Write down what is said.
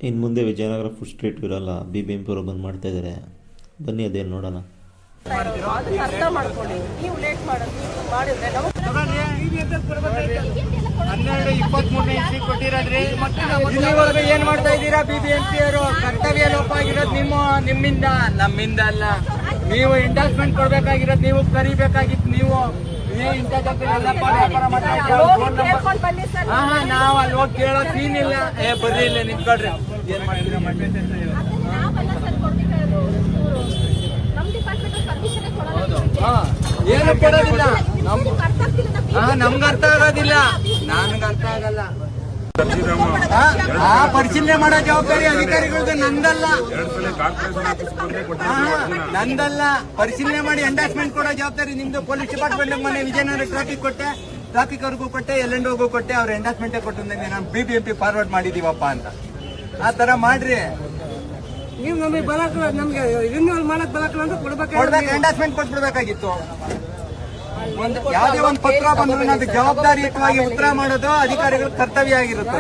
ಇನ್ನು ಮುಂದೆ Vijayanagara food street ಇರಲ್ಲ, BBMP ಅವರು ಬಂದ್ ಮಾಡ್ತಾ ಇದ್ದಾರೆ. ಬನ್ನಿ ಅದೇನು ನೋಡೋಣ. ಅರ್ಥ ಮಾಡ್ಕೊಳ್ಳಿ, ನೀವು ಲೇಟ್ ಮಾಡಿದ್ರೆ ನಾವು 12-23 ಇಸ್ವಿ ಕೊಟ್ಟಿರೋದ್ರಿ. ಇಲ್ಲಿವರೆಗೂ ಏನ್ ಮಾಡ್ತಾ ಇದ್ದೀರಾ? BBMP ಅವರು ಕರ್ತವ್ಯ ಲೋಪ ಆಗಿರೋದು ನಿಮ್ಮಿಂದ, ನಮ್ಮಿಂದ ಅಲ್ಲ. ನೀವು ಎಂಡಾರ್ಸ್ಮೆಂಟ್ ಕೊಡ್ಬೇಕಾಗಿರೋದು, ನೀವು ಕರಿಬೇಕಾಗಿತ್ತು. ನೀವು ನಾವ್ ಅಲ್ಲಿ ಹೋಗಿ ಕೇಳೋ ಸೀನ್ ಇಲ್ಲ. ಬರ್ರಿ ಇಲ್ಲ ನಿಂತ್ಕೊಳ್ರಿ. ಏನ್ ಮಾಡ್ತೀರಾ? ಏನು ಕೊಡೋದಿಲ್ಲ. ನಮ್ಗೆ ಅರ್ಥ ಆಗೋದಿಲ್ಲ, ನನ್ಗೆ ಅರ್ಥ ಆಗಲ್ಲ. ಪರಿಶೀಲನೆ ಮಾಡೋ ಜವಾಬ್ದಾರಿ ಅಧಿಕಾರಿಗಳದ್ದು, ನಂದಲ್ಲ. ನಂದಲ್ಲ. ಪರಿಶೀಲನೆ ಮಾಡಿ ಎಂಡಾರ್ಸ್ಮೆಂಟ್ ಕೊಡೋ ಜವಾಬ್ದಾರಿ ನಿಮ್ದು. ಪೊಲೀಸ್ ಡಿಪಾರ್ಟ್ಮೆಂಟ್ ಮೊನ್ನೆ ವಿಜಯನಗರ ಟ್ರಾಫಿಕ್ ಅವ್ರಿಗೂ ಕೊಟ್ಟೆ, ಎಲ್ಲೆಂಡೋಗೂ ಕೊಟ್ಟೆ. ಅವ್ರ ಎಂಡಾರ್ಸ್ಮೆಂಟ್ ಕೊಟ್ಟಿದ್ದಂಗೆ ನಾವು BBMP ಫಾರ್ವರ್ಡ್ ಮಾಡಿದೀವಪ್ಪ ಅಂತ. ಆ ತರ ಮಾಡ್ರಿ. ನೀವು ನಮಗೆ ಬರಕಲ್ಲ, ನಮ್ಗೆ ರಿನ್ಯೂವಲ್ ಮಾಡಕ್ ಬರಕಲ್ಲ ಅಂತ ಕೊಡ್ಬೇಕು. ಎಂಡಾರ್ಸ್ಮೆಂಟ್ ಕೊಟ್ಬಿಡ್ಬೇಕಾಗಿತ್ತು. ಯಾವುದೇ ಒಂದು ಪತ್ರ ಬಂದ್ರು ಅದಕ್ಕೆ ಜವಾಬ್ದಾರಿಯುತವಾಗಿ ಉತ್ತರ ಮಾಡೋದು ಅಧಿಕಾರಿಗಳ ಕರ್ತವ್ಯ ಆಗಿರುತ್ತೆ.